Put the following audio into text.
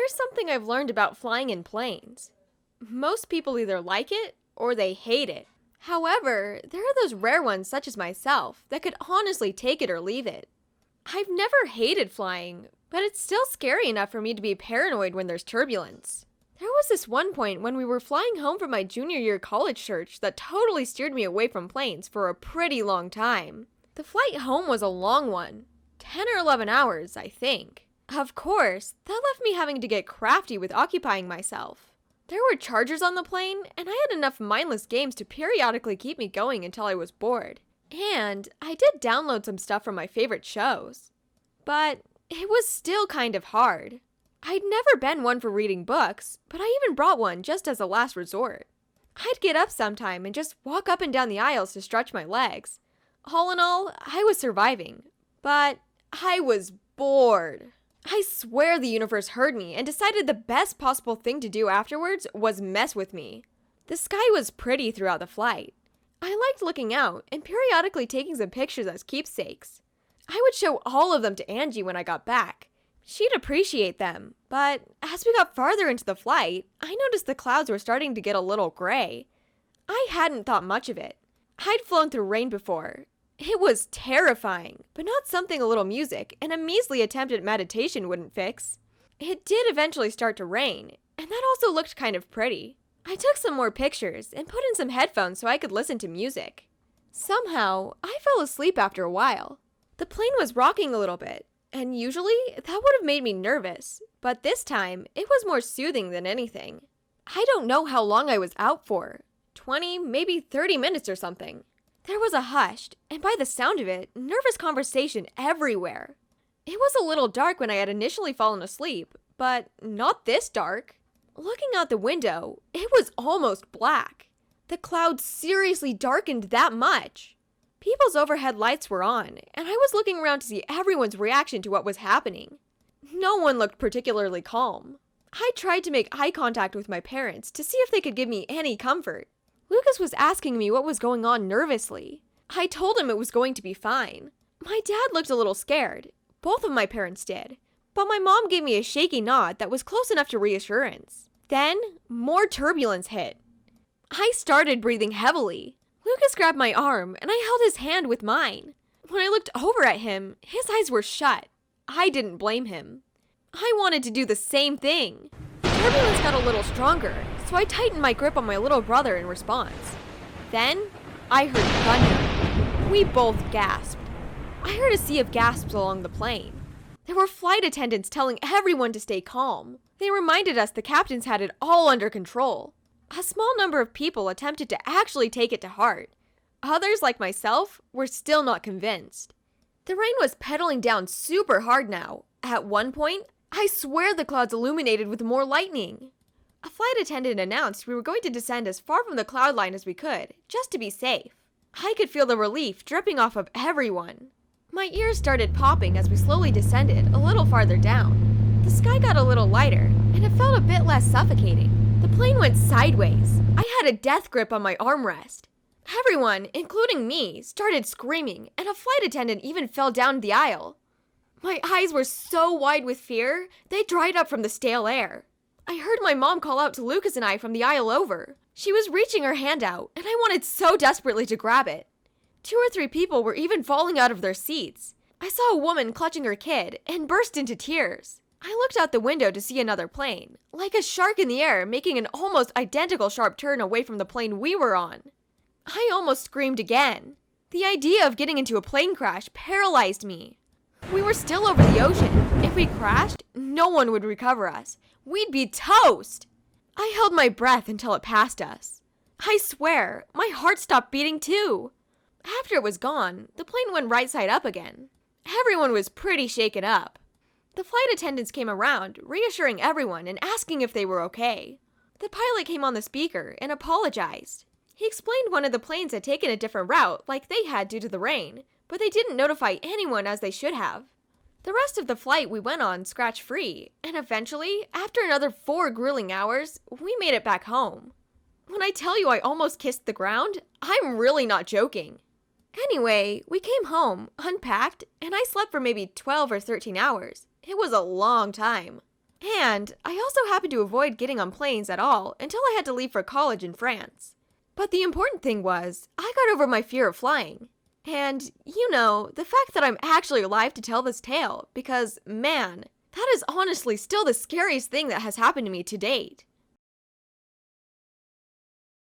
Here's something I've learned about flying in planes. Most people either like it or they hate it. However, there are those rare ones such as myself that could honestly take it or leave it. I've never hated flying, but it's still scary enough for me to be paranoid when there's turbulence. There was this one point when we were flying home from my junior year college church that totally steered me away from planes for a pretty long time. The flight home was a long one, 10 or 11 hours, I think. Of course, that left me having to get crafty with occupying myself. There were chargers on the plane, and I had enough mindless games to periodically keep me going until I was bored. And I did download some stuff from my favorite shows. But it was still kind of hard. I'd never been one for reading books, but I even brought one just as a last resort. I'd get up sometime and just walk up and down the aisles to stretch my legs. All in all, I was surviving, but I was bored. I swear the universe heard me and decided the best possible thing to do afterwards was mess with me. The sky was pretty throughout the flight. I liked looking out and periodically taking some pictures as keepsakes. I would show all of them to Angie when I got back. She'd appreciate them, but as we got farther into the flight, I noticed the clouds were starting to get a little gray. I hadn't thought much of it. I'd flown through rain before. It was terrifying, but not something a little music and a measly attempt at meditation wouldn't fix. It did eventually start to rain, and that also looked kind of pretty. I took some more pictures and put in some headphones so I could listen to music. Somehow, I fell asleep after a while. The plane was rocking a little bit, and usually that would have made me nervous, but this time it was more soothing than anything. I don't know how long I was out for, 20, maybe 30 minutes or something. There was a hushed, and by the sound of it, nervous conversation everywhere. It was a little dark when I had initially fallen asleep, but not this dark. Looking out the window, it was almost black. The clouds seriously darkened that much. People's overhead lights were on, and I was looking around to see everyone's reaction to what was happening. No one looked particularly calm. I tried to make eye contact with my parents to see if they could give me any comfort. Lucas was asking me what was going on nervously. I told him it was going to be fine. My dad looked a little scared. Both of my parents did. But my mom gave me a shaky nod that was close enough to reassurance. Then, more turbulence hit. I started breathing heavily. Lucas grabbed my arm, and I held his hand with mine. When I looked over at him, his eyes were shut. I didn't blame him. I wanted to do the same thing. The turbulence got a little stronger, so I tightened my grip on my little brother in response. Then, I heard thunder. We both gasped. I heard a sea of gasps along the plane. There were flight attendants telling everyone to stay calm. They reminded us the captains had it all under control. A small number of people attempted to actually take it to heart. Others, like myself, were still not convinced. The rain was pedaling down super hard now. At one point, I swear the clouds illuminated with more lightning. A flight attendant announced we were going to descend as far from the cloud line as we could, just to be safe. I could feel the relief dripping off of everyone. My ears started popping as we slowly descended a little farther down. The sky got a little lighter, and it felt a bit less suffocating. The plane went sideways. I had a death grip on my armrest. Everyone, including me, started screaming, and a flight attendant even fell down the aisle. My eyes were so wide with fear, they dried up from the stale air. I heard my mom call out to Lucas and I from the aisle over. She was reaching her hand out, and I wanted so desperately to grab it. 2 or 3 people were even falling out of their seats. I saw a woman clutching her kid and burst into tears. I looked out the window to see another plane, like a shark in the air, making an almost identical sharp turn away from the plane we were on. I almost screamed again. The idea of getting into a plane crash paralyzed me. We were still over the ocean. If we crashed, no one would recover us. We'd be toast! I held my breath until it passed us. I swear, my heart stopped beating too. After it was gone, the plane went right side up again. Everyone was pretty shaken up. The flight attendants came around, reassuring everyone and asking if they were okay. The pilot came on the speaker and apologized. He explained one of the planes had taken a different route like they had due to the rain, but they didn't notify anyone as they should have. The rest of the flight we went on scratch-free, and eventually, after another 4 grueling hours, we made it back home. When I tell you I almost kissed the ground, I'm really not joking. Anyway, we came home, unpacked, and I slept for maybe 12 or 13 hours. It was a long time. And I also happened to avoid getting on planes at all until I had to leave for college in France. But the important thing was, I got over my fear of flying. And, the fact that I'm actually alive to tell this tale, because, man, that is honestly still the scariest thing that has happened to me to date.